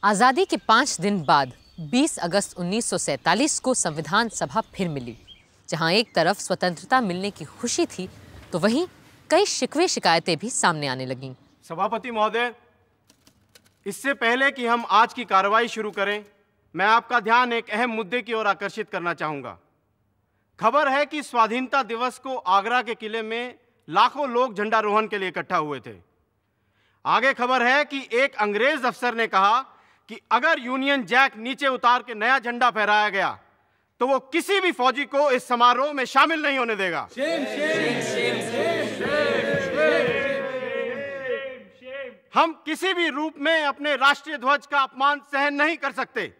आज़ादी के 5 दिन बाद 20 अगस्त 1947 को संविधान सभा फिर मिली, जहां एक तरफ स्वतंत्रता मिलने की खुशी थी तो वहीं कई शिकवे शिकायतें भी सामने आने लगीं। सभापति महोदय, इससे पहले कि हम आज की कार्रवाई शुरू करें, मैं आपका ध्यान एक अहम मुद्दे की ओर आकर्षित करना चाहूंगा। खबर है कि स्वाधीनता दिवस को आगरा के किले में लाखों लोग झंडारोहण के लिए इकट्ठा हुए थे। आगे खबर है कि एक अंग्रेज अफसर ने कहा कि अगर यूनियन जैक नीचे उतार के नया झंडा फहराया गया तो वो किसी भी फौजी को इस समारोह में शामिल नहीं होने देगा। हम किसी भी रूप में अपने राष्ट्रीय ध्वज का अपमान सहन नहीं कर सकते।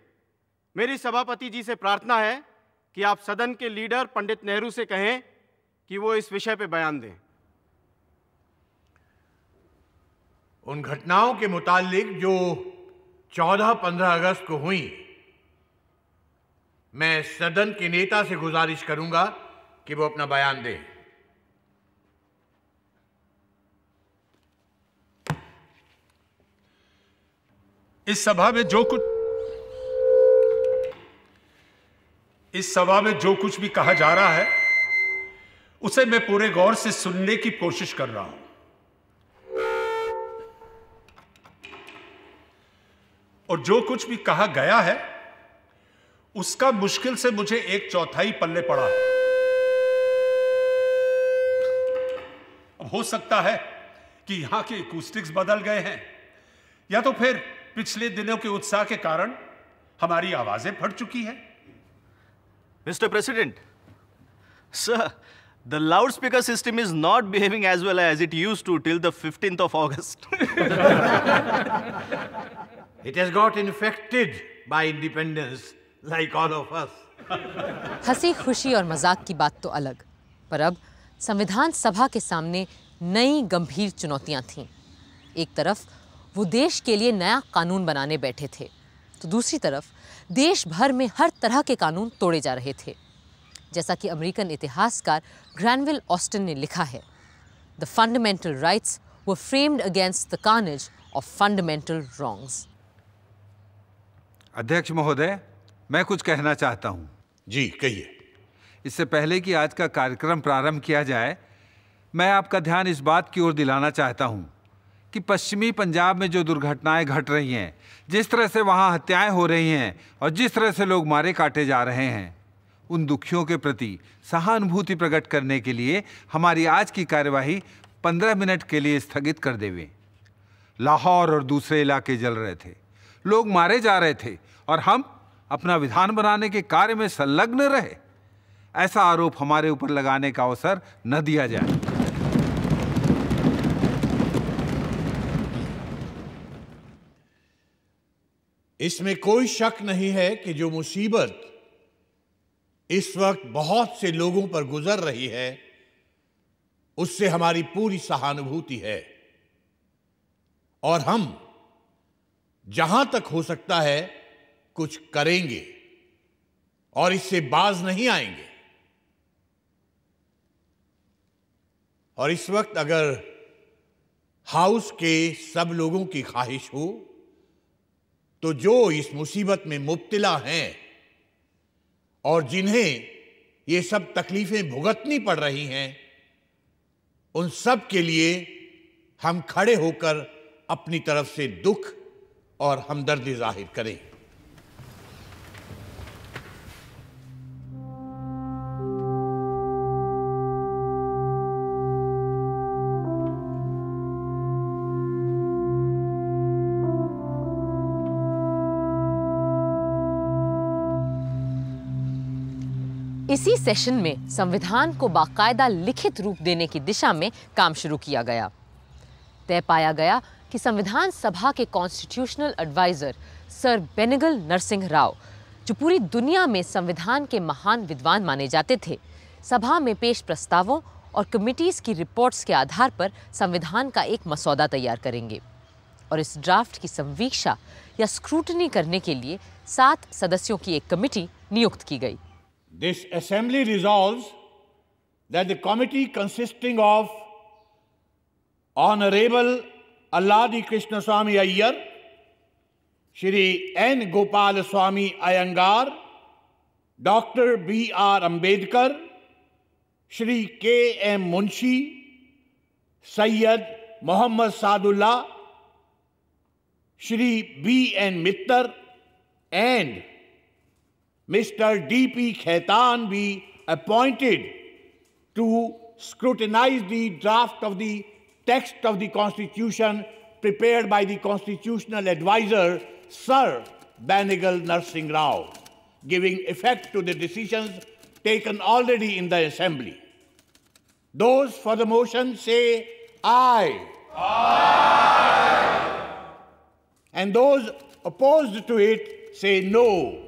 मेरी सभापति जी से प्रार्थना है कि आप सदन के लीडर पंडित नेहरू से कहें कि वो इस विषय पे बयान दें। उन घटनाओं के मुतालिक जो 14-15 अगस्त को हुई, मैं सदन के नेता से गुजारिश करूंगा कि वो अपना बयान दें। इस सभा में जो कुछ भी कहा जा रहा है उसे मैं पूरे गौर से सुनने की कोशिश कर रहा हूं, और जो कुछ भी कहा गया है उसका मुश्किल से मुझे 1/4 पल्ले पड़ा है। अब हो सकता है कि यहां के एकूस्टिक्स बदल गए हैं, या तो फिर पिछले दिनों के उत्साह के कारण हमारी आवाजें फट चुकी हैं। Mr. President, sir, the loudspeaker system is not behaving as well as it used to till the 15th of August. It has got infected by independence like all of us. हंसी खुशी और मजाक की बात तो अलग, पर अब संविधान सभा के सामने नई गंभीर चुनौतियां थीं। एक तरफ वो देश के लिए नया कानून बनाने बैठे थे, तो दूसरी तरफ देश भर में हर तरह के कानून तोड़े जा रहे थे। जैसा कि अमेरिकन इतिहासकार ग्रैनविल ऑस्टिन ने लिखा है, the fundamental rights were framed against the carnage of fundamental wrongs. अध्यक्ष महोदय, मैं कुछ कहना चाहता हूं। जी कहिए। इससे पहले कि आज का कार्यक्रम प्रारंभ किया जाए, मैं आपका ध्यान इस बात की ओर दिलाना चाहता हूं कि पश्चिमी पंजाब में जो दुर्घटनाएं घट रही हैं, जिस तरह से वहां हत्याएं हो रही हैं और जिस तरह से लोग मारे काटे जा रहे हैं, उन दुखियों के प्रति सहानुभूति प्रकट करने के लिए हमारी आज की कार्यवाही 15 मिनट के लिए स्थगित कर देवें। लाहौर और दूसरे इलाके जल रहे थे, लोग मारे जा रहे थे और हम अपना विधान बनाने के कार्य में संलग्न रहे। ऐसा आरोप हमारे ऊपर लगाने का अवसर न दिया जाए। इसमें कोई शक नहीं है कि जो मुसीबत इस वक्त बहुत से लोगों पर गुजर रही है, उससे हमारी पूरी सहानुभूति है और हम जहां तक हो सकता है कुछ करेंगे और इससे बाज नहीं आएंगे। और इस वक्त अगर हाउस के सब लोगों की ख्वाहिश हो तो जो इस मुसीबत में मुब्तला हैं और जिन्हें ये सब तकलीफें भुगतनी पड़ रही हैं, उन सब के लिए हम खड़े होकर अपनी तरफ से दुख और हमदर्दी जाहिर करें। इसी सेशन में संविधान को बाकायदा लिखित रूप देने की दिशा में काम शुरू किया गया। तय पाया गया कि संविधान सभा के constitutional adviser sir Benegal Narsingh Rao, जो पूरी दुनिया में संविधान के महान विद्वान माने जाते थे, सभा में पेश प्रस्तावों और कमिटीज की रिपोर्ट्स के आधार पर संविधान का एक मसौदा तैयार करेंगे और इस ड्राफ्ट की संवीक्षा या स्क्रूटनी करने के लिए 7 सदस्यों की एक कमिटी नियुक्त की गई। This assembly resolves that the committee consisting of Honorable Alladi Krishnaswamy Iyer, Shri N. Gopal Swami Ayyangar, doctor B.R. Ambedkar, Shri K.M. Munshi, Syed Mohammad Saadulla, Shri B.N. Mitter and Mr. D.P. Khaitan be appointed to scrutinize the draft of the text of the Constitution prepared by the Constitutional Advisor, Sir Banigal Narsingh Rao, giving effect to the decisions taken already in the Assembly. Those for the motion say aye. Aye. And those opposed to it say no.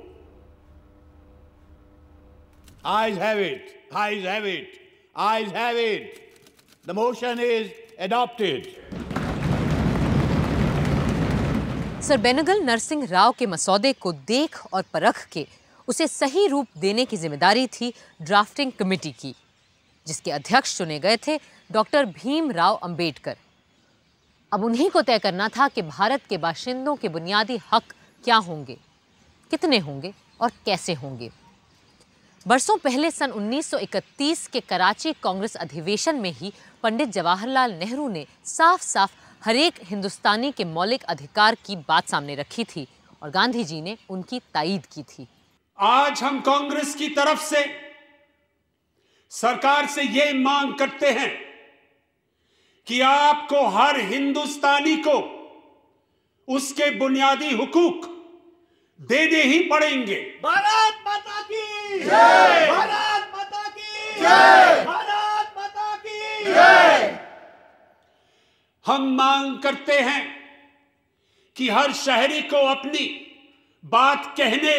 Ayes have it. Ayes have it. Ayes have it. The motion is adopted. Sir Benegal Narasimha Rao के मसौदे को देख और परख के उसे सही रूप देने की जिम्मेदारी थी ड्राफ्टिंग कमेटी की, जिसके अध्यक्ष चुने गए थे डॉक्टर भीमराव अंबेडकर। अब उन्हीं को तय करना था कि भारत के बाशिंदों के बुनियादी हक क्या होंगे, कितने होंगे और कैसे होंगे। बरसों पहले सन 1931 के कराची कांग्रेस अधिवेशन में ही पंडित जवाहरलाल नेहरू ने साफ साफ हर एक हिंदुस्तानी के मौलिक अधिकार की बात सामने रखी थी और गांधी जी ने उनकी तायीद की थी। आज हम कांग्रेस की तरफ से सरकार से ये मांग करते हैं कि आपको हर हिंदुस्तानी को उसके बुनियादी हुकूक देने ही पड़ेंगे। भारत माता की जय! भारत माता की जय! भारत माता की जय! हम मांग करते हैं कि हर शहरी को अपनी बात कहने,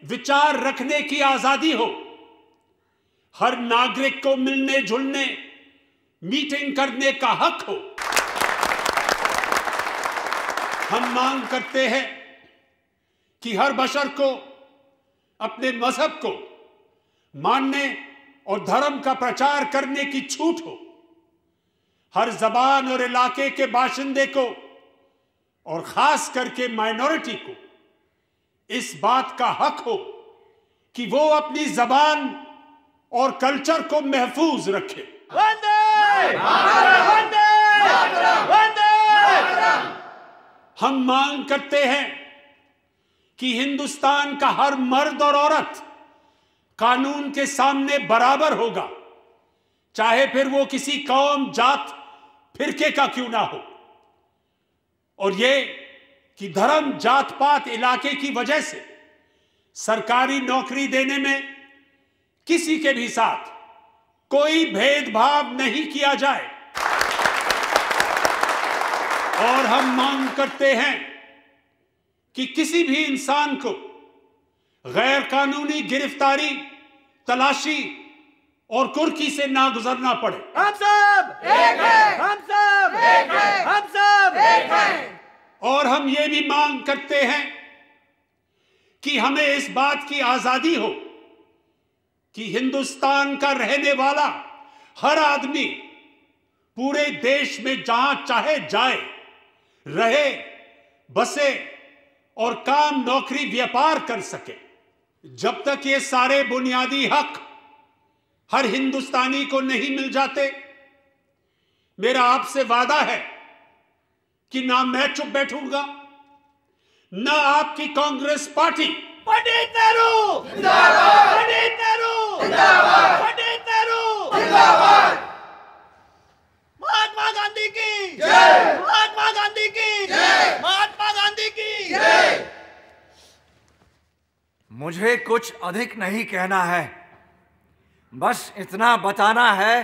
विचार रखने की आजादी हो। हर नागरिक को मिलने जुलने, मीटिंग करने का हक हो। हम मांग करते हैं कि हर बशर को अपने मजहब को मानने और धर्म का प्रचार करने की छूट हो। हर जबान और इलाके के बाशिंदे को और खास करके माइनॉरिटी को इस बात का हक हो कि वो अपनी जबान और कल्चर को महफूज रखे। वंदे मातरम! वंदे मातरम! वंदे मातरम! हम मांग करते हैं कि हिंदुस्तान का हर मर्द और औरत कानून के सामने बराबर होगा, चाहे फिर वो किसी कौम, जात, फिरके का क्यों ना हो। और ये कि धर्म, जात पात, इलाके की वजह से सरकारी नौकरी देने में किसी के भी साथ कोई भेदभाव नहीं किया जाए। और हम मांग करते हैं कि किसी भी इंसान को गैर कानूनी गिरफ्तारी, तलाशी और कुर्की से ना गुजरना पड़े। हम सब एक हैं! हम सब एक हैं! हम सब एक हैं! और हम ये भी मांग करते हैं कि हमें इस बात की आजादी हो कि हिंदुस्तान का रहने वाला हर आदमी पूरे देश में जहां चाहे जाए, रहे, बसे और काम, नौकरी, व्यापार कर सके। जब तक ये सारे बुनियादी हक हर हिंदुस्तानी को नहीं मिल जाते, मेरा आपसे वादा है कि ना मैं चुप बैठूंगा, ना आपकी कांग्रेस पार्टी। पंडित नेहरू जिंदाबाद! पंडित नेहरू जिंदाबाद! पंडित नेहरू जिंदाबाद! महात्मा गांधी की जय! महात्मा गांधी की जय! महात्मा गांधी की जय! मुझे कुछ अधिक नहीं कहना है, बस इतना बताना है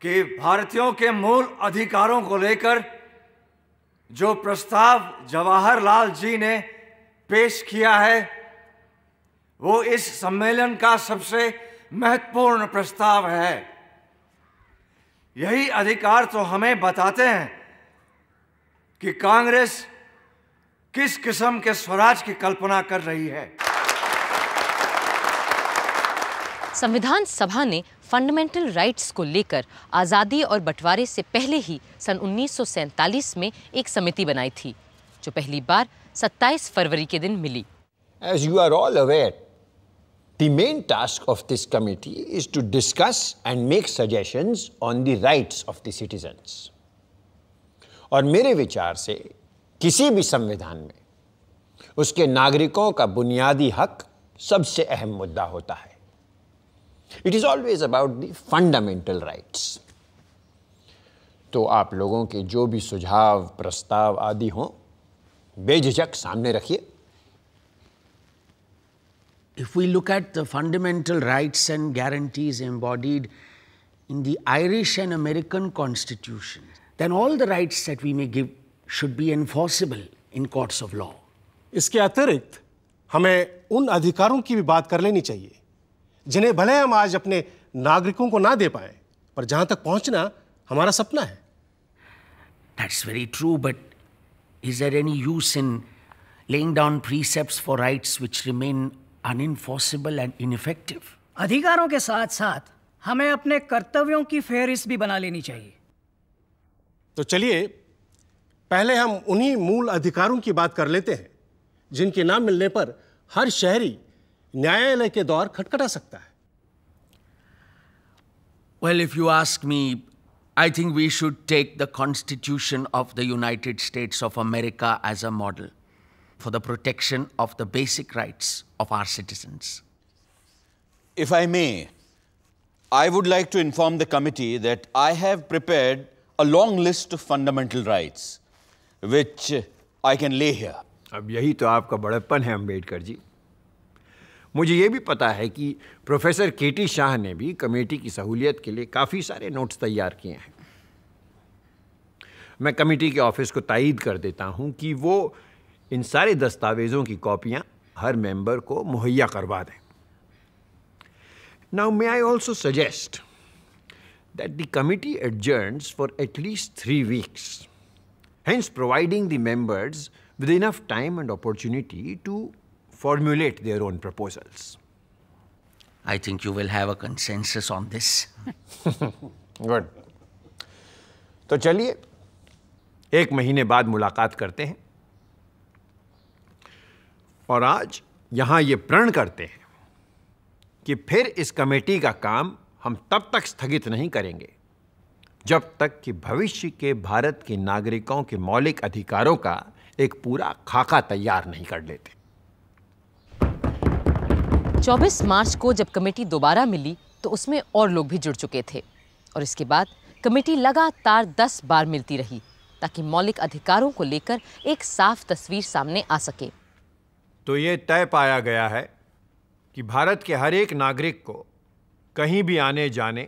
कि भारतीयों के मूल अधिकारों को लेकर जो प्रस्ताव जवाहरलाल जी ने पेश किया है, वो इस सम्मेलन का सबसे महत्वपूर्ण प्रस्ताव है। यही अधिकार तो हमें बताते हैं कि कांग्रेस किस किस्म के स्वराज की कल्पना कर रही है। संविधान सभा ने फंडामेंटल राइट्स को लेकर आज़ादी और बंटवारे से पहले ही सन 1947 में एक समिति बनाई थी जो पहली बार 27 फरवरी के दिन मिली। As you are all aware, the main task of this committee is to discuss and make suggestions on the rights of the citizens. और मेरे विचार से किसी भी संविधान में उसके नागरिकों का बुनियादी हक सबसे अहम मुद्दा होता है। It is always about the fundamental rights. तो आप लोगों के जो भी सुझाव, प्रस्ताव आदि हों, बेझिझक सामने रखिए। If we look at the fundamental rights and guarantees embodied in the Irish and American Constitution, then all the rights that we may give should be enforceable in courts of law. इसके अतिरिक्त हमें उन अधिकारों की भी बात कर लेनी चाहिए जिन्हें भले हम आज अपने नागरिकों को ना दे पाए, पर जहां तक पहुंचना हमारा सपना है। That's very true, but is there any use in laying down precepts for rights which remain unenforceable and ineffective? अधिकारों के साथ साथ हमें अपने कर्तव्यों की फेहरिस्त भी बना लेनी चाहिए। तो चलिए पहले हम उन्हीं मूल अधिकारों की बात कर लेते हैं जिनके नाम मिलने पर हर शहरी न्यायालय के द्वार खटखटा सकता है। Well, if you ask me, I think we should take the Constitution of the United States of America as a model for the protection of the basic rights of our citizens. If I may, I would like to inform the committee that I have prepared a long list of fundamental rights, which I can lay here. अब यही तो आपका बड़प्पन है अम्बेडकर जी। मुझे ये भी पता है कि प्रोफेसर केटी शाह ने भी कमेटी की सहूलियत के लिए काफ़ी सारे नोट्स तैयार किए हैं। मैं कमेटी के ऑफिस को तायीद कर देता हूं कि वो इन सारे दस्तावेज़ों की कॉपियां हर मेंबर को मुहैया करवा दें। Now may I also suggest that the committee adjourns for at least 3 weeks, hence providing the members with enough time and opportunity to formulate their own proposals. I think you will have a consensus on this. Good. तो चलिए 1 महीने बाद मुलाकात करते हैं और आज यहां ये प्रण करते हैं कि फिर इस कमेटी का काम हम तब तक स्थगित नहीं करेंगे जब तक कि भविष्य के भारत के नागरिकों के मौलिक अधिकारों का एक पूरा खाका तैयार नहीं कर लेते। 24 मार्च को जब कमेटी दोबारा मिली तो उसमें और लोग भी जुड़ चुके थे और इसके बाद कमेटी लगातार 10 बार मिलती रही ताकि मौलिक अधिकारों को लेकर एक साफ तस्वीर सामने आ सके। तो ये तय पाया गया है कि भारत के हर एक नागरिक को कहीं भी आने जाने,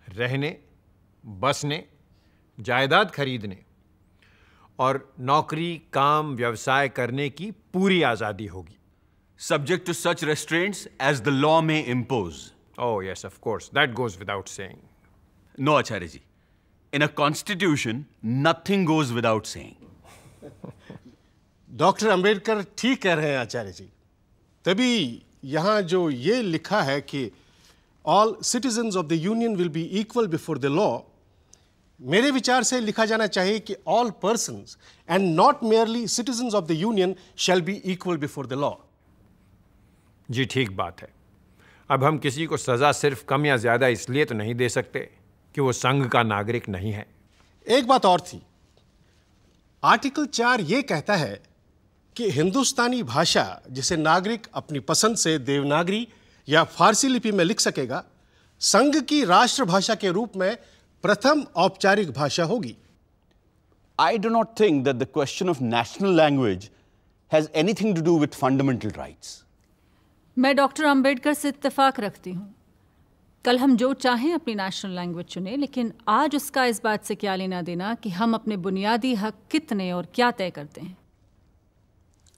रहने, बसने, जायदाद खरीदने और नौकरी, काम, व्यवसाय करने की पूरी आज़ादी होगी। Subject to such restraints as the law may impose. Oh yes, of course. That goes without saying. No, Acharya ji. In a constitution, nothing goes without saying. Doctor Ambedkar ठीक कह रहे हैं आचार्य जी। तभी यहाँ जो ये लिखा है कि All citizens of the union will be equal before the law, मेरे विचार से लिखा जाना चाहिए कि all persons and not merely citizens of the union shall be equal before the law. जी ठीक बात है। अब हम किसी को सज़ा सिर्फ कम या ज़्यादा इसलिए तो नहीं दे सकते कि वो संघ का नागरिक नहीं है। एक बात और थी, आर्टिकल 4 ये कहता है कि हिंदुस्तानी भाषा जिसे नागरिक अपनी पसंद से देवनागरी या फारसी लिपि में लिख सकेगा, संघ की राष्ट्रभाषा के रूप में प्रथम औपचारिक भाषा होगी। I do not think that the question of national language has anything to do with fundamental rights. मैं डॉक्टर अंबेडकर से इत्तेफाक रखती हूँ। कल हम जो चाहें अपनी नेशनल लैंग्वेज चुनें, लेकिन आज उसका इस बात से क्या लेना देना कि हम अपने बुनियादी हक कितने और क्या तय करते हैं।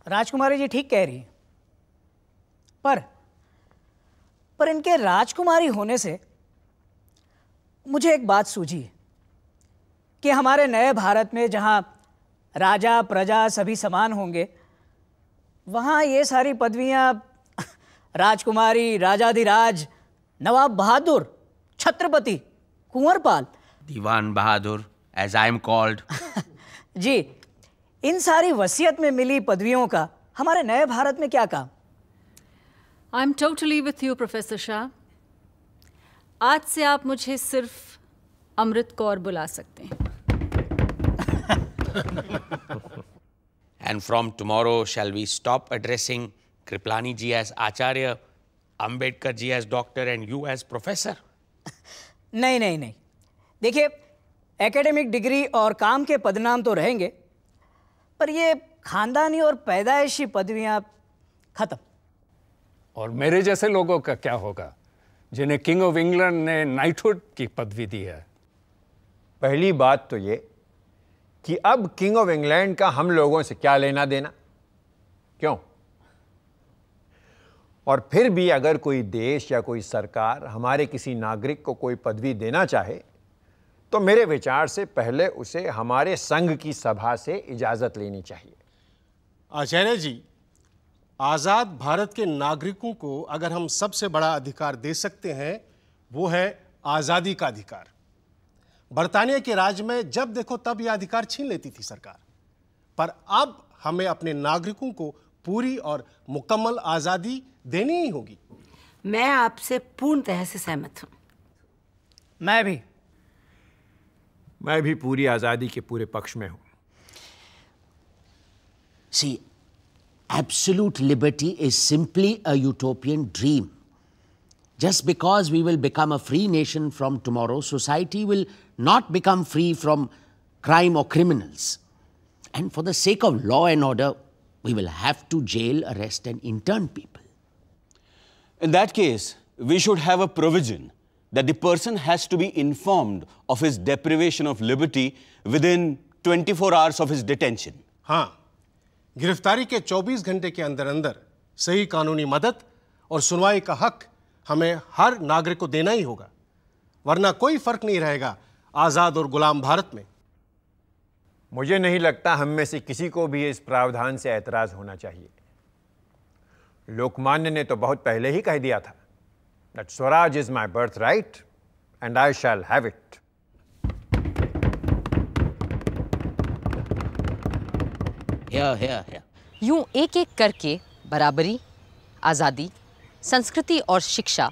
राजकुमारी जी ठीक कह रही है, पर इनके राजकुमारी होने से मुझे एक बात सूझी कि हमारे नए भारत में जहां राजा प्रजा सभी समान होंगे, वहां ये सारी पदवियां राजकुमारी, राजाधिराज, नवाब बहादुर, छत्रपति, कुंवरपाल, दीवान बहादुर, as I am called, जी इन सारी वसीयत में मिली पदवियों का हमारे नए भारत में क्या काम? I am totally with you professor Shah. आज से आप मुझे सिर्फ अमृत कौर बुला सकते हैं। And from tomorrow, shall we stop addressing Kriplani ji as Acharya, Ambedkar ji as doctor, and you as professor? नहीं नहीं नहीं, देखिए एकेडमिक डिग्री और काम के पदनाम तो रहेंगे, पर ये खानदानी और पैदाइशी पदवियां खत्म। और मेरे जैसे लोगों का क्या होगा जिन्हें किंग ऑफ इंग्लैंड ने नाइटहुड की पदवी दी है? पहली बात तो ये कि अब किंग ऑफ इंग्लैंड का हम लोगों से क्या लेना देना, क्यों? और फिर भी अगर कोई देश या कोई सरकार हमारे किसी नागरिक को कोई पदवी देना चाहे तो मेरे विचार से पहले उसे हमारे संघ की सभा से इजाजत लेनी चाहिए। आचार्य जी, आज़ाद भारत के नागरिकों को अगर हम सबसे बड़ा अधिकार दे सकते हैं वो है आज़ादी का अधिकार। बरतानिया के राज में जब देखो तब यह अधिकार छीन लेती थी सरकार, पर अब हमें अपने नागरिकों को पूरी और मुकम्मल आज़ादी देनी ही होगी। मैं आपसे पूर्णतः से सहमत हूं। मैं भी पूरी आज़ादी के पूरे पक्ष में हूं। See, absolute liberty is simply a utopian dream. Just because we will become a free nation from tomorrow, society will not become free from crime or criminals. And for the sake of law and order, we will have to jail, arrest, and intern people. In that case, we should have a provision that the person has to be informed of his deprivation of liberty within 24 hours of his detention. हाँ, गिरफ्तारी के 24 घंटे के अंदर अंदर सही कानूनी मदद और सुनवाई का हक हमें हर नागरिक को देना ही होगा, वरना कोई फर्क नहीं रहेगा आज़ाद और गुलाम भारत में। मुझे नहीं लगता हम में से किसी को भी इस प्रावधान से ऐतराज होना चाहिए। लोकमान्य ने तो बहुत पहले ही कह दिया था that Swaraj is my birthright and I shall have it. Here. यूं एक एक करके बराबरी, आज़ादी, संस्कृति और शिक्षा,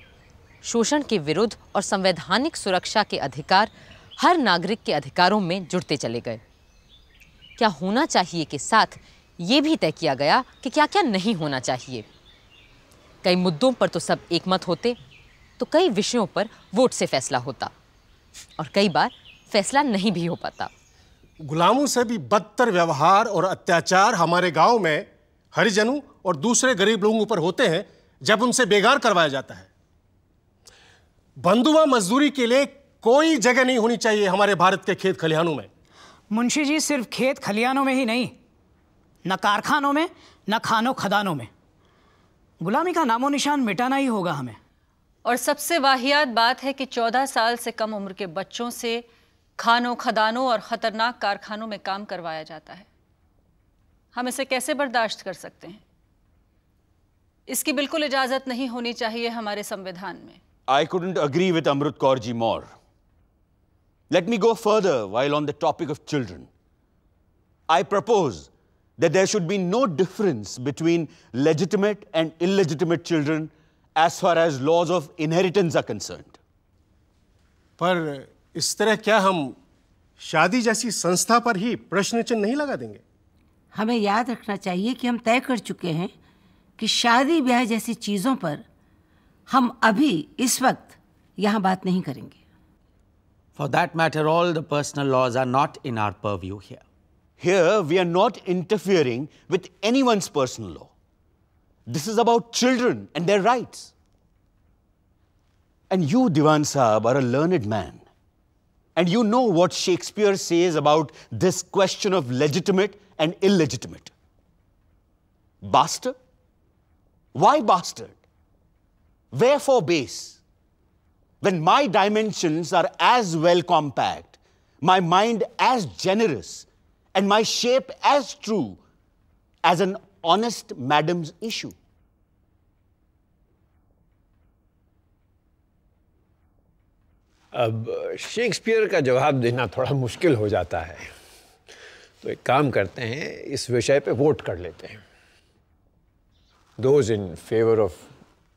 शोषण के विरुद्ध और संवैधानिक सुरक्षा के अधिकार हर नागरिक के अधिकारों में जुड़ते चले गए। क्या होना चाहिए के साथ ये भी तय किया गया कि क्या क्या नहीं होना चाहिए। कई मुद्दों पर तो सब एकमत होते, तो कई विषयों पर वोट से फैसला होता और कई बार फैसला नहीं भी हो पाता। गुलामों से भी बदतर व्यवहार और अत्याचार हमारे गांव में हरिजनों और दूसरे गरीब लोगों पर होते हैं जब उनसे बेगार करवाया जाता है। बंधुआ मजदूरी के लिए कोई जगह नहीं होनी चाहिए हमारे भारत के खेत खलिहानों में। मुंशी जी, सिर्फ खेत खलिहानों में ही नहीं, न कारखानों में, न खानों खदानों में। गुलामी का नामो निशान मिटाना ही होगा हमें। और सबसे वाहियात बात है कि 14 साल से कम उम्र के बच्चों से खानों खदानों और ख़तरनाक कारखानों में काम करवाया जाता है। हम इसे कैसे बर्दाश्त कर सकते हैं? इसकी बिल्कुल इजाज़त नहीं होनी चाहिए हमारे संविधान में। I couldn't agree with Amrit Kaur ji more. Let me go further while on the topic of children. I propose that there should be no difference between legitimate and illegitimate children as far as laws of inheritance are concerned. पर इस तरह क्या हम शादी जैसी संस्था पर ही प्रश्न चिन्ह नहीं लगा देंगे? हमें याद रखना चाहिए कि हम तय कर चुके हैं कि शादी ब्याह जैसी चीजों पर हम अभी इस वक्त यहाँ बात नहीं करेंगे। For that matter, all the personal laws are not in our purview here. Here, we are not interfering with anyone's personal law. This is about children and their rights. And you, Diwan Sahab, are a learned man. And you know what Shakespeare says about this question of legitimate and illegitimate. Bastard? Why bastard? Wherefore base? When my dimensions are as well compact, my mind as generous, and my shape as true as an honest madam's issue. अब Shakespeare का जवाब देना थोड़ा मुश्किल हो जाता है, तो एक काम करते हैं, इस विषय पे वोट कर लेते हैं। Those in favor of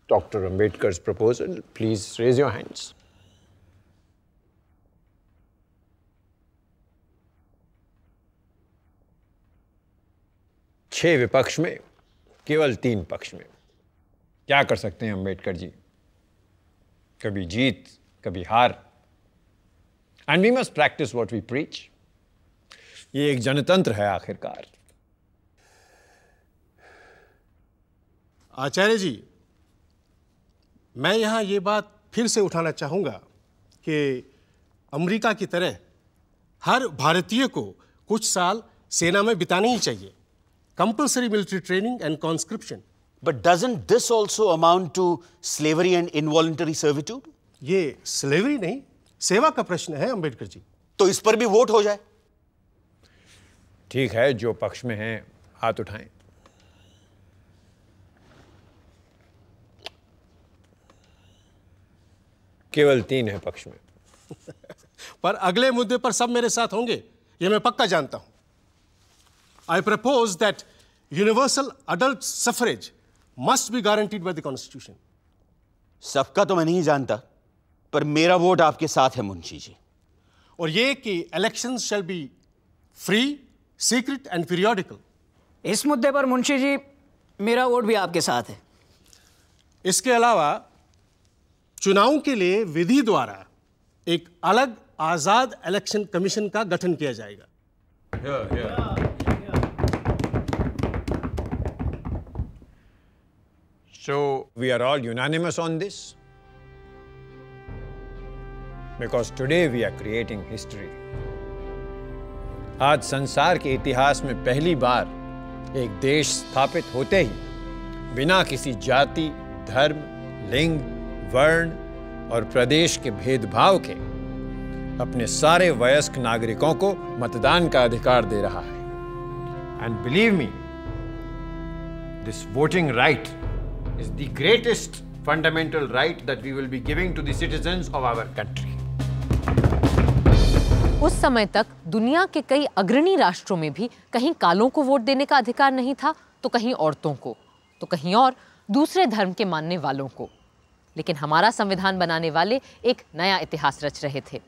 Dr. Ambedkar's proposal, please raise your hands. छह विपक्ष में, केवल 3 पक्ष में। क्या कर सकते हैं अंबेडकर जी? कभी जीत, कभी हार। And we must practice what we preach. ये एक जनतंत्र है आखिरकार। आचार्य जी, मैं यहां ये बात फिर से उठाना चाहूंगा कि अमेरिका की तरह हर भारतीय को कुछ साल सेना में बिताने ही चाहिए। Compulsory military training and conscription. But doesn't this also amount to slavery and involuntary servitude? ये स्लेवरी नहीं, सेवा का प्रश्न है अंबेडकर जी। तो इस पर भी वोट हो जाए। ठीक है, जो पक्ष में हैं हाथ उठाएं। केवल 3 है पक्ष में। पर अगले मुद्दे पर सब मेरे साथ होंगे, ये मैं पक्का जानता हूं। I propose that universal adult suffrage must be guaranteed by the Constitution. सबका तो मैं नहीं जानता, पर मेरा वोट आपके साथ है मुंशी जी। और ये कि elections shall be free, secret and periodical. इस मुद्दे पर मुंशी जी मेरा वोट भी आपके साथ है। इसके अलावा चुनाव के लिए विधि द्वारा एक अलग आजाद इलेक्शन कमीशन का गठन किया जाएगा। So we are all unanimous on this? Because today we are creating history. आज संसार के इतिहास में पहली बार एक देश स्थापित होते ही बिना किसी जाति, धर्म, लिंग, वर्ण और प्रदेश के भेदभाव के अपने सारे वयस्क नागरिकों को मतदान का अधिकार दे रहा है। And believe me, this voting right is the greatest fundamental right that we will be giving to the citizens of our country. उस समय तक दुनिया के कई अग्रणी राष्ट्रों में भी कहीं कालों को वोट देने का अधिकार नहीं था, तो कहीं औरतों को, तो कहीं और दूसरे धर्म के मानने वालों को। लेकिन हमारा संविधान बनाने वाले एक नया इतिहास रच रहे थे।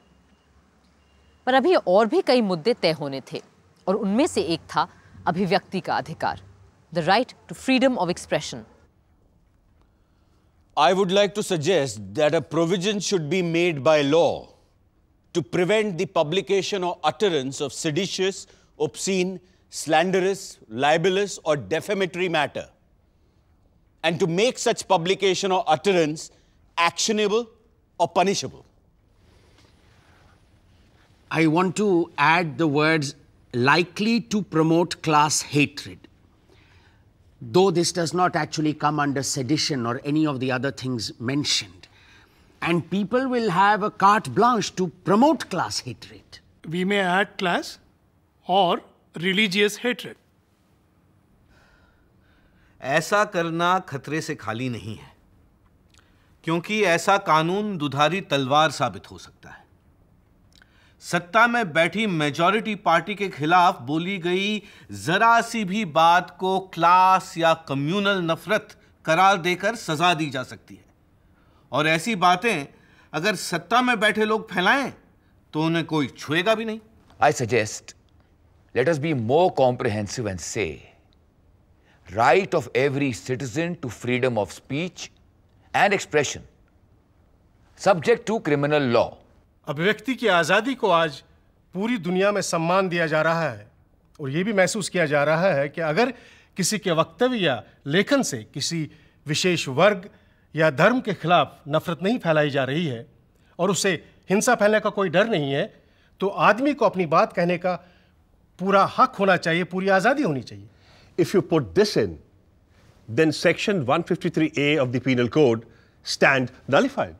पर अभी और भी कई मुद्दे तय होने थे, और उनमें से एक था अभिव्यक्ति का अधिकार, the right to freedom of expression. I would like to suggest that a provision should be made by law to prevent the publication or utterance of seditious, obscene, slanderous, libelous, or defamatory matter, and to make such publication or utterance actionable or punishable. I want to add the words likely to promote class hatred. Though this does not actually come under sedition or any of the other things mentioned. And people will have a carte blanche to promote class hatred. We may add class or religious hatred. ऐसा करना खतरे से खाली नहीं है, क्योंकि ऐसा कानून दुधारी तलवार साबित हो सकता है। सत्ता में बैठी मेजॉरिटी पार्टी के खिलाफ बोली गई जरा सी भी बात को क्लास या कम्युनल नफरत करार देकर सजा दी जा सकती है, और ऐसी बातें अगर सत्ता में बैठे लोग फैलाएं तो उन्हें कोई छुएगा भी नहीं। I suggest let us be more comprehensive and say right of every citizen to freedom of speech and expression subject to criminal law. अभिव्यक्ति की आज़ादी को आज पूरी दुनिया में सम्मान दिया जा रहा है, और ये भी महसूस किया जा रहा है कि अगर किसी के वक्तव्य या लेखन से किसी विशेष वर्ग या धर्म के खिलाफ नफरत नहीं फैलाई जा रही है और उसे हिंसा फैलने का कोई डर नहीं है, तो आदमी को अपनी बात कहने का पूरा हक होना चाहिए, पूरी आज़ादी होनी चाहिए। If you put this in, then section 153A of the penal code stand nullified.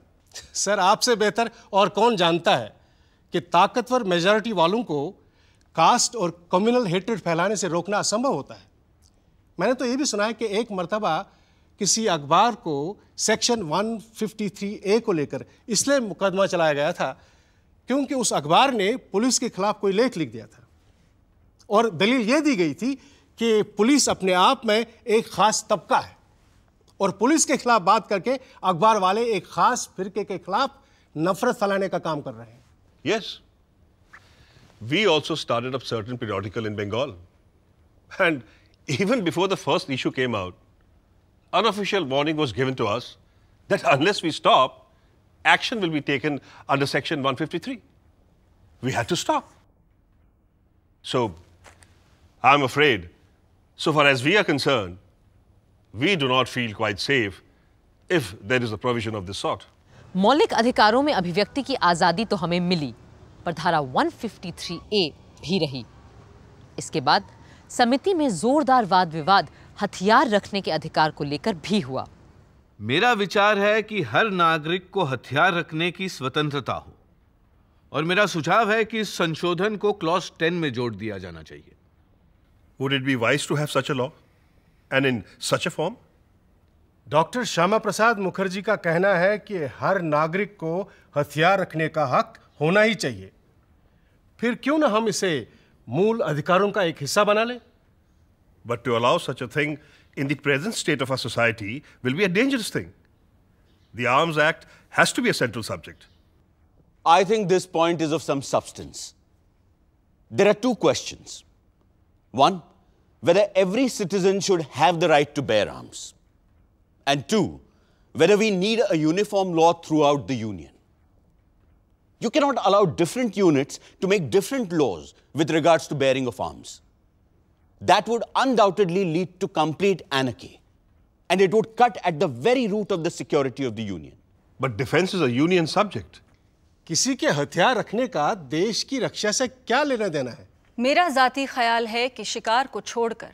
Sir, आपसे बेहतर और कौन जानता है कि ताकतवर मेजॉरिटी वालों को कास्ट और कम्युनल हेट्रेड फैलाने से रोकना असंभव होता है। मैंने तो ये भी सुना है कि एक मर्तबा किसी अखबार को सेक्शन 153A को लेकर इसलिए मुकदमा चलाया गया था क्योंकि उस अखबार ने पुलिस के खिलाफ कोई लेख लिख दिया था। और दलील यह दी गई थी कि पुलिस अपने आप में एक खास तबका है और पुलिस के खिलाफ बात करके अखबार वाले एक खास फिरके के खिलाफ नफरत फैलाने का काम कर रहे हैं। Yes. We also started up certain periodical in Bengal. And even before the first issue came out, unofficial warning was given to us that unless we stop, action will be taken under Section 153. We had to stop. So, I'm afraid, so far as we are concerned, we do not feel quite safe if there is a provision of this sort. मौलिक अधिकारों में अभिव्यक्ति की आजादी तो हमें मिली, पर धारा 153A भी रही। इसके बाद समिति में जोरदार वाद विवाद हथियार रखने के अधिकार को लेकर भी हुआ। मेरा विचार है कि हर नागरिक को हथियार रखने की स्वतंत्रता हो और मेरा सुझाव है कि इस संशोधन को क्लॉज 10 में जोड़ दिया जाना चाहिए। Would it be wise to have such a law and in such a form? Doctor Shyama Prasad Mukherjee का कहना है कि हर नागरिक को हथियार रखने का हक होना ही चाहिए। फिर क्यों ना हम इसे मूल अधिकारों का एक हिस्सा बना लें? But to allow such a thing in the present state of our society will be a dangerous thing. The Arms Act has to be a central subject. I think this point is of some substance. There are two questions. One, whether every citizen should have the right to bear arms. And two, whether we need a uniform law throughout the Union. You cannot allow different units to make different laws with regards to bearing of arms. That would undoubtedly lead to complete anarchy. And it would cut at the very root of the security of the Union. But defense is a Union subject. किसी के हथियार रखने का देश की रक्षा से क्या लेना देना है? मेरा जाती ख्याल है कि शिकार को छोड़कर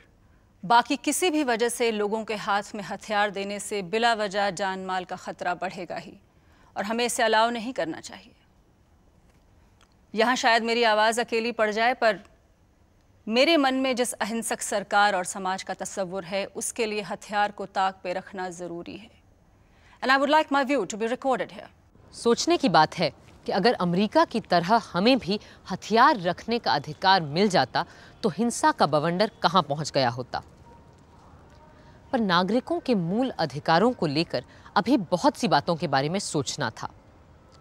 बाकी किसी भी वजह से लोगों के हाथ में हथियार देने से बिला वजह जान माल का खतरा बढ़ेगा ही और हमें इसे अलाउ नहीं करना चाहिए। यहाँ शायद मेरी आवाज़ अकेली पड़ जाए, पर मेरे मन में जिस अहिंसक सरकार और समाज का तस्वुर है उसके लिए हथियार को ताक पे रखना ज़रूरी है। And I would like my view to be recorded here. सोचने की बात है कि अगर अमेरिका की तरह हमें भी हथियार रखने का अधिकार मिल जाता तो हिंसा का बवंडर कहां पहुंच गया होता। पर नागरिकों के मूल अधिकारों को लेकर अभी बहुत सी बातों के बारे में सोचना था।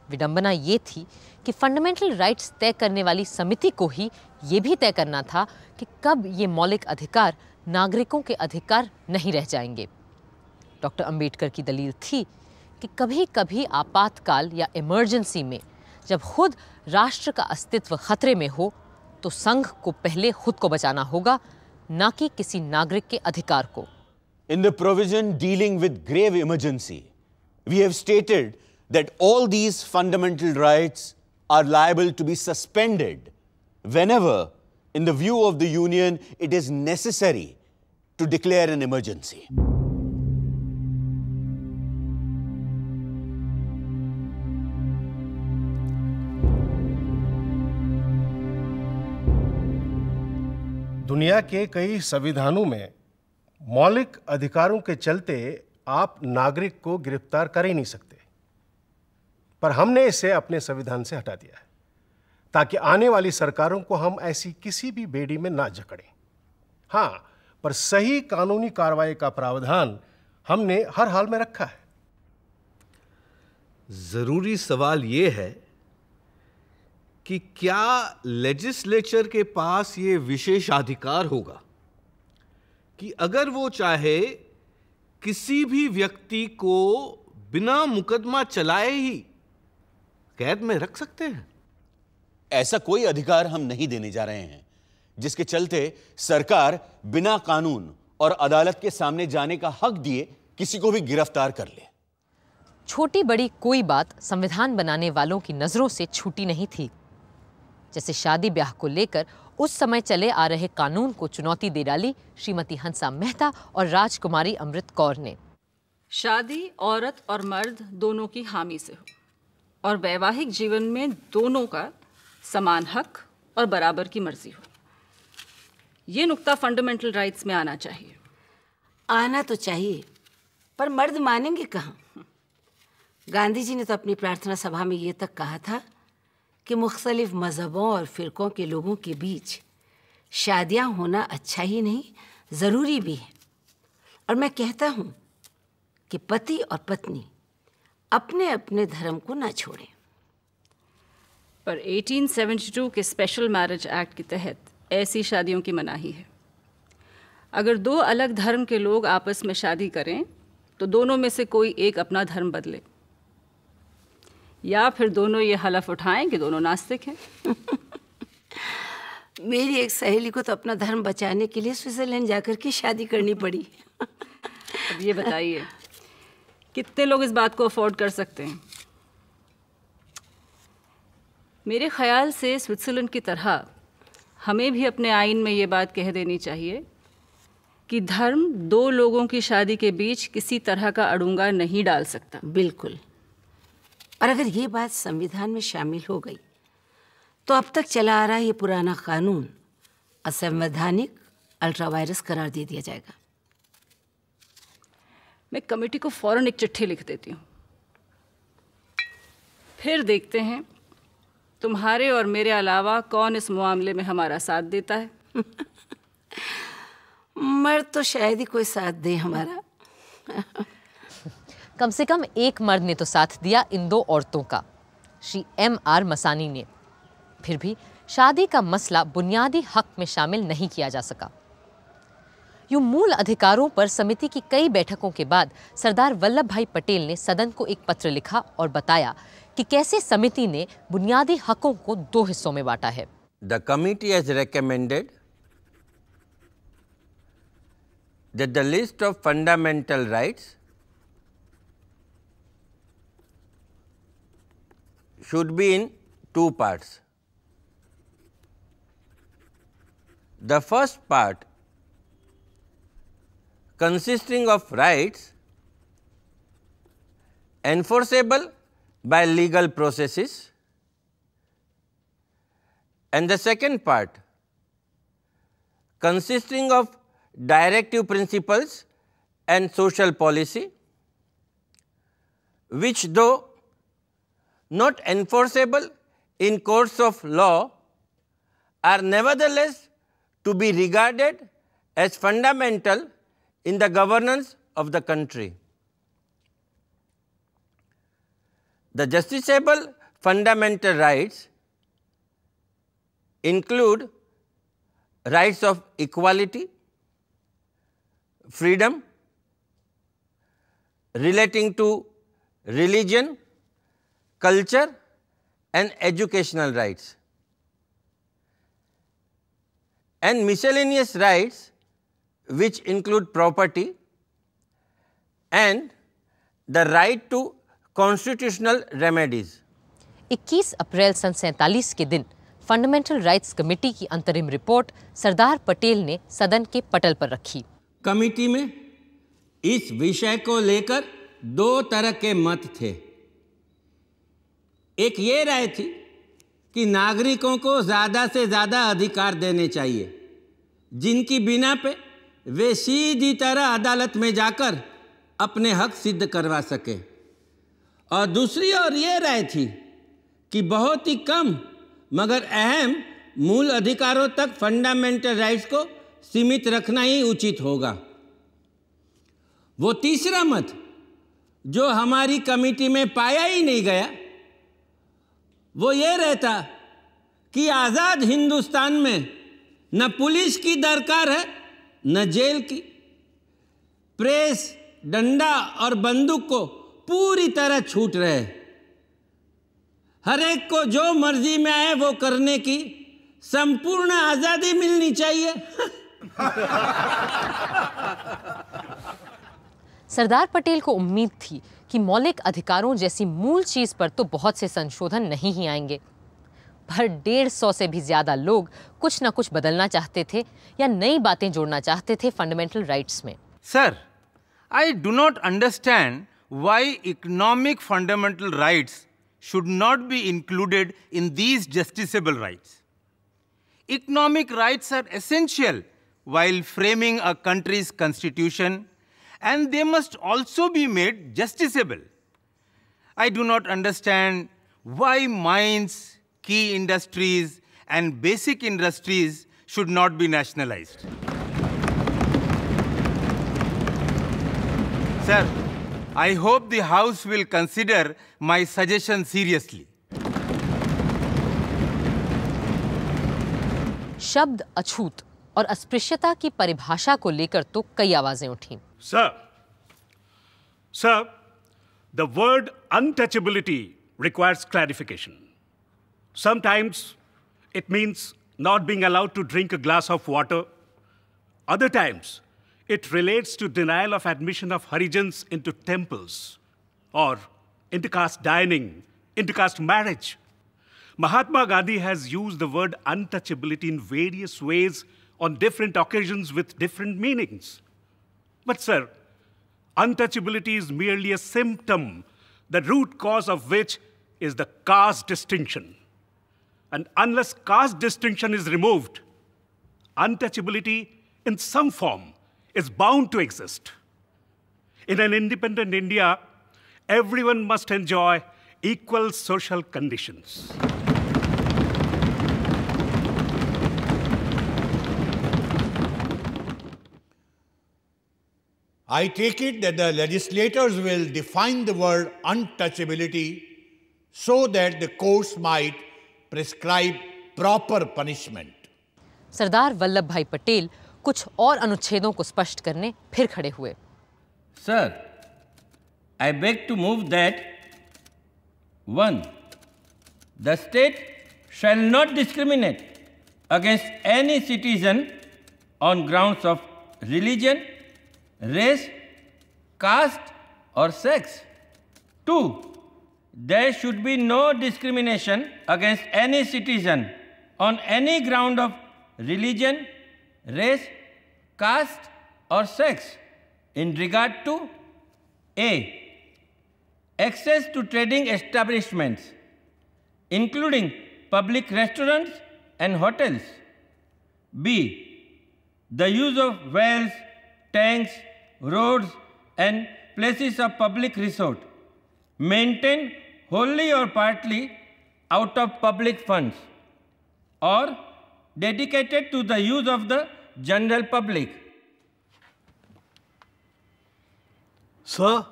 विडंबना ये थी कि फंडामेंटल राइट्स तय करने वाली समिति को ही ये भी तय करना था कि कब ये मौलिक अधिकार नागरिकों के अधिकार नहीं रह जाएंगे। डॉक्टर अंबेडकर की दलील थी कि कभी कभी आपातकाल या इमरजेंसी में जब खुद राष्ट्र का अस्तित्व खतरे में हो तो संघ को पहले खुद को बचाना होगा, ना कि किसी नागरिक के अधिकार को। In the provision dealing with grave emergency, we have stated that all these fundamental rights are liable to be suspended whenever, in the view of the Union, it is necessary to declare an emergency. दुनिया के कई संविधानों में मौलिक अधिकारों के चलते आप नागरिक को गिरफ्तार कर ही नहीं सकते, पर हमने इसे अपने संविधान से हटा दिया है ताकि आने वाली सरकारों को हम ऐसी किसी भी बेड़ी में ना जकड़ें। हाँ, पर सही कानूनी कार्रवाई का प्रावधान हमने हर हाल में रखा है। जरूरी सवाल यह है कि क्या लेजिस्लेचर के पास ये विशेषाधिकार होगा कि अगर वो चाहे किसी भी व्यक्ति को बिना मुकदमा चलाए ही कैद में रख सकते हैं? ऐसा कोई अधिकार हम नहीं देने जा रहे हैं जिसके चलते सरकार बिना कानून और अदालत के सामने जाने का हक दिए किसी को भी गिरफ्तार कर ले। छोटी बड़ी कोई बात संविधान बनाने वालों की नजरों से छूटी नहीं थी। जैसे शादी ब्याह को लेकर उस समय चले आ रहे कानून को चुनौती दे डाली श्रीमती हंसा मेहता और राजकुमारी अमृत कौर ने। शादी औरत और मर्द दोनों की हामी से हो और वैवाहिक जीवन में दोनों का समान हक और बराबर की मर्जी हो। ये नुक्ता फंडामेंटल राइट्स में आना चाहिए। आना तो चाहिए, पर मर्द मानेंगे कहाँ? गांधी जी ने तो अपनी प्रार्थना सभा में ये तक कहा था कि मुख्तलिफ मज़हबों और फ़िरक़ों के लोगों के बीच शादियां होना अच्छा ही नहीं, ज़रूरी भी है। और मैं कहता हूं कि पति और पत्नी अपने अपने धर्म को ना छोड़ें। पर 1872 के स्पेशल मैरिज एक्ट के तहत ऐसी शादियों की मनाही है। अगर दो अलग धर्म के लोग आपस में शादी करें तो दोनों में से कोई एक अपना धर्म बदले, या फिर दोनों ये हलफ उठाएं कि दोनों नास्तिक हैं। मेरी एक सहेली को तो अपना धर्म बचाने के लिए स्विट्जरलैंड जाकर के शादी करनी पड़ी। अब ये बताइए कितने लोग इस बात को अफोर्ड कर सकते हैं? मेरे ख्याल से स्विट्जरलैंड की तरह हमें भी अपने आइन में ये बात कह देनी चाहिए कि धर्म दो लोगों की शादी के बीच किसी तरह का अड़ंगा नहीं डाल सकता। बिल्कुल। और अगर ये बात संविधान में शामिल हो गई तो अब तक चला आ रहा ये पुराना कानून असंवैधानिक अल्ट्रावायरस करार दे दिया जाएगा। मैं कमेटी को फौरन एक चिट्ठी लिख देती हूँ, फिर देखते हैं तुम्हारे और मेरे अलावा कौन इस मामले में हमारा साथ देता है। मर्द तो शायद ही कोई साथ दे हमारा। कम से कम एक मर्द ने तो साथ दिया इन दो औरतों का, श्री M.R. मसानी ने। फिर भी शादी का मसला बुनियादी हक में शामिल नहीं किया जा सका। यूं मूल अधिकारों पर समिति की कई बैठकों के बाद सरदार वल्लभ भाई पटेल ने सदन को एक पत्र लिखा और बताया कि कैसे समिति ने बुनियादी हकों को दो हिस्सों में बांटा है। The committee has recommended that the list of fundamental rights should be in two parts. The first part consisting of rights enforceable by legal processes, and the second part consisting of directive principles and social policy, which though not enforceable in courts of law are nevertheless to be regarded as fundamental in the governance of the country. The justiciable fundamental rights include rights of equality, freedom, relating to religion, culture and educational rights, and miscellaneous rights which include property and the right to constitutional remedies. 21 अप्रैल सन 47 के दिन fundamental rights committee की अंतरिम report Sardar Patel ने सदन के पटल पर रखी। कमेटी में इस विषय को लेकर दो तरह के मत थे। एक ये राय थी कि नागरिकों को ज़्यादा से ज़्यादा अधिकार देने चाहिए, जिनकी बिना पे वे सीधी तरह अदालत में जाकर अपने हक सिद्ध करवा सके। और दूसरी ओर ये राय थी कि बहुत ही कम मगर अहम मूल अधिकारों तक फंडामेंटल राइट्स को सीमित रखना ही उचित होगा। वो तीसरा मत जो हमारी कमेटी में पाया ही नहीं गया, वो ये रहता कि आज़ाद हिंदुस्तान में न पुलिस की दरकार है न जेल की। प्रेस, डंडा और बंदूक को पूरी तरह छूट रहे। हर एक को जो मर्जी में आए वो करने की संपूर्ण आज़ादी मिलनी चाहिए। सरदार पटेल को उम्मीद थी कि मौलिक अधिकारों जैसी मूल चीज पर तो बहुत से संशोधन नहीं ही आएंगे, पर 150 से भी ज्यादा लोग कुछ ना कुछ बदलना चाहते थे या नई बातें जोड़ना चाहते थे फंडामेंटल राइट्स में। Sir, I do not understand why economic fundamental rights should not be included in these justiciable rights. Economic rights are essential while framing a country's constitution, and they must also be made justiciable. I do not understand why mines, key industries, and basic industries should not be nationalized. Sir, I hope the House will consider my suggestion seriously. शब्द अछूत और अस्पृश्यता की परिभाषा को लेकर तो कई आवाजें उठीं। Sir, the word untouchability requires clarification. Sometimes it means not being allowed to drink a glass of water. Other times, it relates to denial of admission of Harijans into temples or intercaste dining, intercaste marriage. Mahatma Gandhi has used the word untouchability in various ways on different occasions with different meanings. But sir, untouchability is merely a symptom, the root cause of which is the caste distinction. And unless caste distinction is removed, untouchability in some form is bound to exist. In an independent India, everyone must enjoy equal social conditions. I take it that the legislators will define the word untouchability so that the courts might prescribe proper punishment. Sardar Vallabh भाई पटेल कुछ और अनुच्छेदों को स्पष्ट करने फिर खड़े हुए। Sir, I beg to move that 1. The state shall not discriminate against any citizen on grounds of religion, race, caste, or sex. 2. There should be no discrimination against any citizen on any ground of religion, race, caste, or sex in regard to A. Access to trading establishments, including public restaurants and hotels. B. The use of wells, tanks, roads, and places of public resort, maintained wholly or partly out of public funds, or dedicated to the use of the general public. Sir,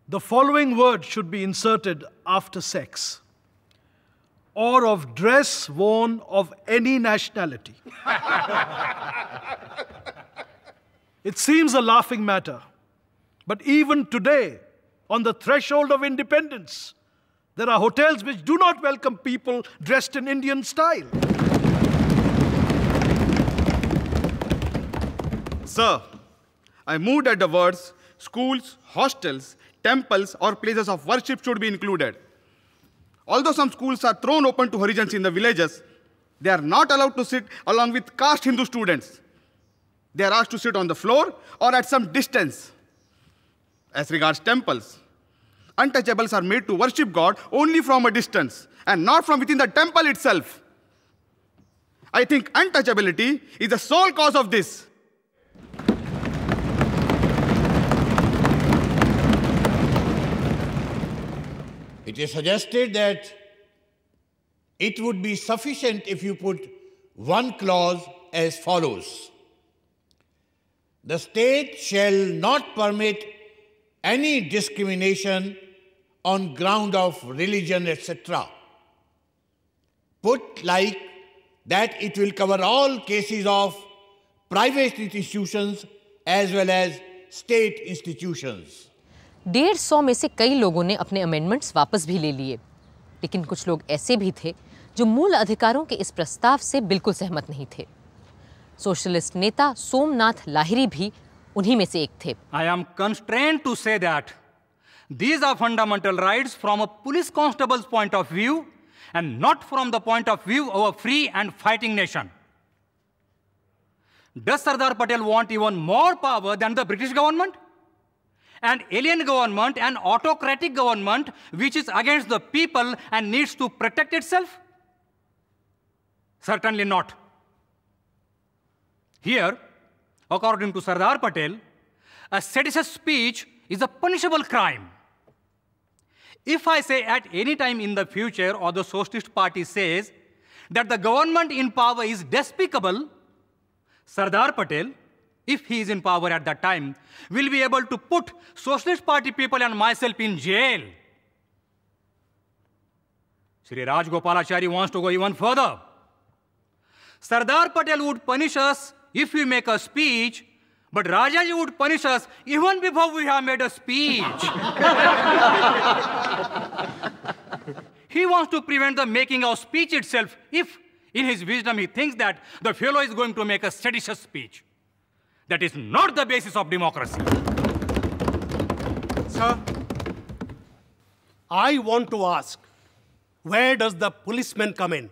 the following word should be inserted after sex: or of dress worn of any nationality. It seems a laughing matter, but even today, on the threshold of independence, there are hotels which do not welcome people dressed in Indian style. Sir, I move that the words schools, hostels, temples, or places of worship should be included. Although some schools are thrown open to Harijans in the villages, they are not allowed to sit along with caste Hindu students. They are asked to sit on the floor or at some distance. As regards temples, untouchables are made to worship God only from a distance and not from within the temple itself. I think untouchability is the sole cause of this. It is suggested that it would be sufficient if you put one clause as follows: the state shall not permit any discrimination on ground of religion, etc. Put like that, it will cover all cases of private institutions as well as state institutions. 150 में से कई लोगों ने अपने amendments वापस भी ले लिए, लेकिन कुछ लोग ऐसे भी थे जो मूल अधिकारों के इस प्रस्ताव से बिल्कुल सहमत नहीं थे। सोशलिस्ट नेता सोमनाथ लाहिरी भी उन्हीं में से एक थे। I am constrained to say that these are fundamental rights from a police constable's point of view and not from the point of view of a free and fighting nation. Does Sardar Patel want even more power than the British government? An alien government, an autocratic government which is against the people and needs to protect itself? Certainly not. Here, according to Sardar Patel, a seditious speech is a punishable crime. If I say at any time in the future, or the Socialist Party says that the government in power is despicable, Sardar Patel, if he is in power at that time, will be able to put Socialist Party people and myself in jail. Shri Rajgopalachari wants to go even further. Sardar Patel would punish us if we make a speech, but Rajaji would punish us even before we have made a speech. He wants to prevent the making of speech itself if, in his wisdom, he thinks that the fellow is going to make a seditious speech. That is not the basis of democracy. Sir, I want to ask, where does the policeman come in?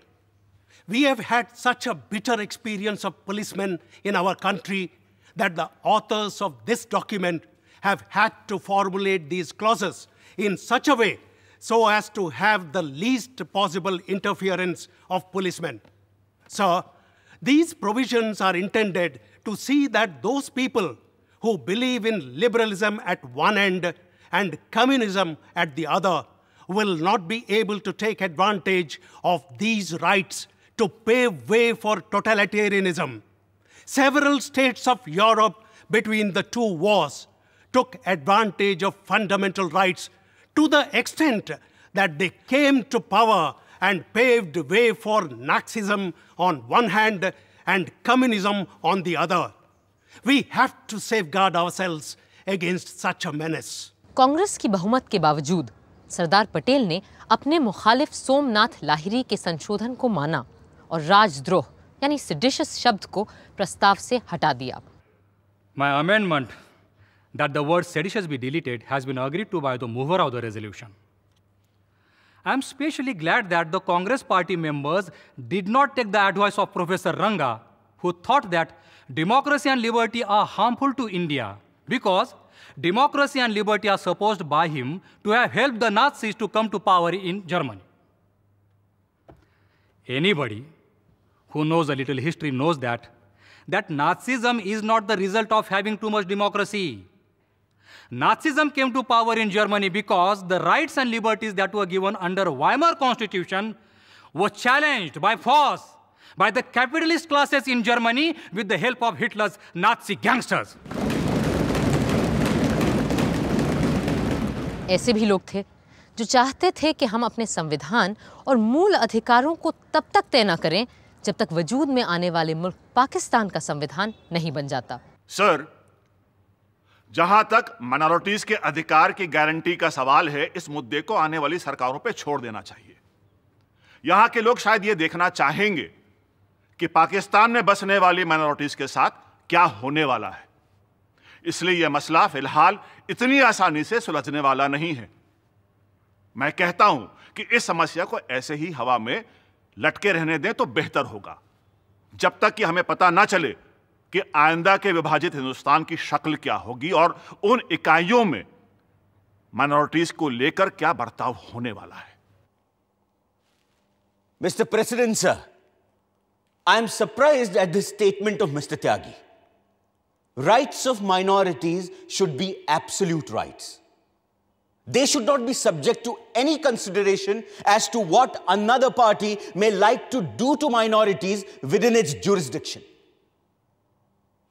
We have had such a bitter experience of policemen in our country that the authors of this document have had to formulate these clauses in such a way so as to have the least possible interference of policemen. Sir, these provisions are intended to see that those people who believe in liberalism at one end and communism at the other will not be able to take advantage of these rights to pave way for totalitarianism. Several states of Europe between the two wars took advantage of fundamental rights to the extent that they came to power and paved way for Nazism on one hand and communism on the other. We have to safeguard ourselves against such a menace. Congress की बहुमत के बावजूद सरदार पटेल ने अपने मुखालिफ सोमनाथ लाहिरी के संशोधन को माना और राजद्रोह यानी सेडिशियस शब्द को प्रस्ताव से हटा दिया. My amendment that the word seditious be deleted has been agreed to by the mover of the resolution. I am especially glad that the Congress party members did not take the advice of Professor Ranga, who thought that democracy and liberty are harmful to India because democracy and liberty are supposed by him to have helped the Nazis to come to power in Germany. Anybody who knows a little history knows that Nazism is not the result of having too much democracy. Nazism came to power in Germany because the rights and liberties that were given under Weimar Constitution were challenged by force by the capitalist classes in Germany with the help of Hitler's Nazi gangsters. ऐसे भी लोग थे जो चाहते थे कि हम अपने संविधान और मूल अधिकारों को तब तक तय न करें जब तक वजूद में आने वाले मुल्क पाकिस्तान का संविधान नहीं बन जाता. सर, जहां तक माइनॉरिटीज के अधिकार की गारंटी का सवाल है, इस मुद्दे को आने वाली सरकारों पे छोड़ देना चाहिए. यहां के लोग शायद ये देखना चाहेंगे कि पाकिस्तान में बसने वाली माइनॉरिटीज के साथ क्या होने वाला है. इसलिए यह मसला फिलहाल इतनी आसानी से सुलझने वाला नहीं है. मैं कहता हूं कि इस समस्या को ऐसे ही हवा में लटके रहने दें तो बेहतर होगा, जब तक कि हमें पता ना चले कि आइंदा के विभाजित हिंदुस्तान की शक्ल क्या होगी और उन इकाइयों में माइनॉरिटीज को लेकर क्या बर्ताव होने वाला है. Mr. President, sir, I am surprised at this statement of Mr. Tyagi. Rights of minorities should be absolute rights. They should not be subject to any consideration as to what another party may like to do to minorities within its jurisdiction.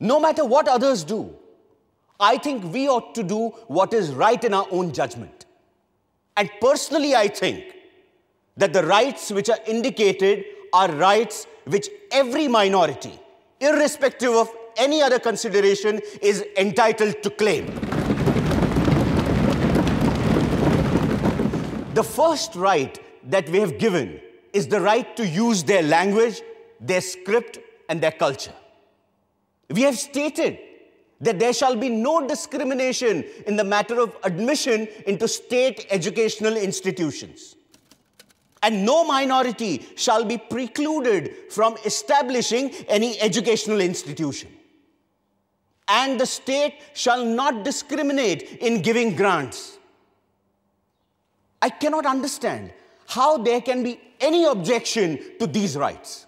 No matter what others do, I think we ought to do what is right in our own judgment. And personally, I think that the rights which are indicated are rights which every minority, irrespective of any other consideration, is entitled to claim. The first right that we have given is the right to use their language, their script, and their culture. We have stated that there shall be no discrimination in the matter of admission into state educational institutions. And no minority shall be precluded from establishing any educational institution. And the state shall not discriminate in giving grants. I cannot understand how there can be any objection to these rights.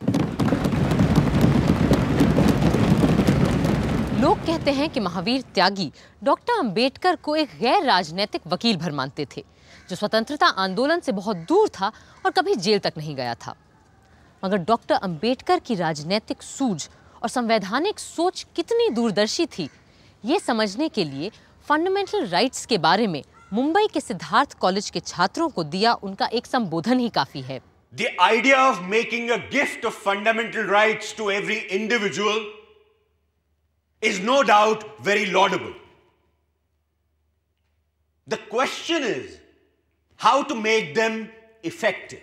लोग कहते हैं कि महावीर त्यागी doctor Ambedkar को एक गैर राजनीतिक वकील भर मानते थे, जो स्वतंत्रता आंदोलन से बहुत दूर था और कभी जेल तक नहीं गया था. मगर डॉक्टर अंबेडकर की राजनीतिक सूझ और संवैधानिक सोच कितनी दूरदर्शी थी, ये समझने के लिए फंडामेंटल राइट्स के बारे में मुंबई के सिद्धार्थ कॉलेज के छात्रों को दिया उनका एक संबोधन ही काफी है। The idea of making a gift of fundamental rights to every individual is no doubt very laudable. The question is how to make them effective.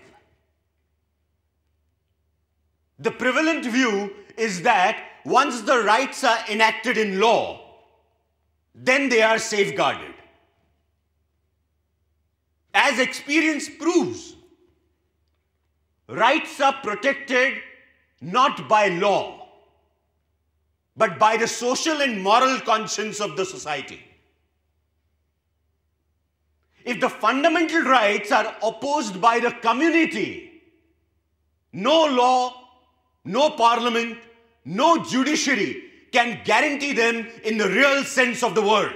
The prevalent view is that once the rights are enacted in law, then they are safeguarded. As experience proves, rights are protected not by law, but by the social and moral conscience of the society. If the fundamental rights are opposed by the community, no law, no parliament, no judiciary can guarantee them in the real sense of the word.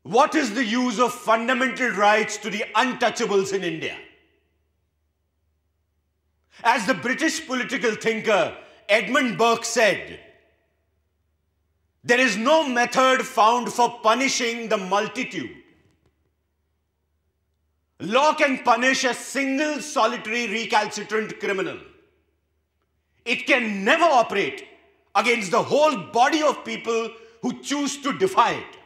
What is the use of fundamental rights to the untouchables in India? As the British political thinker Edmund Burke said, there is no method found for punishing the multitude. Law can punish a single solitary recalcitrant criminal. It can never operate against the whole body of people who choose to defy it.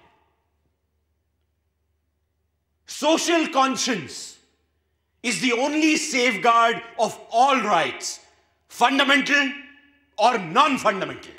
Social conscience is the only safeguard of all rights, fundamental or non-fundamental.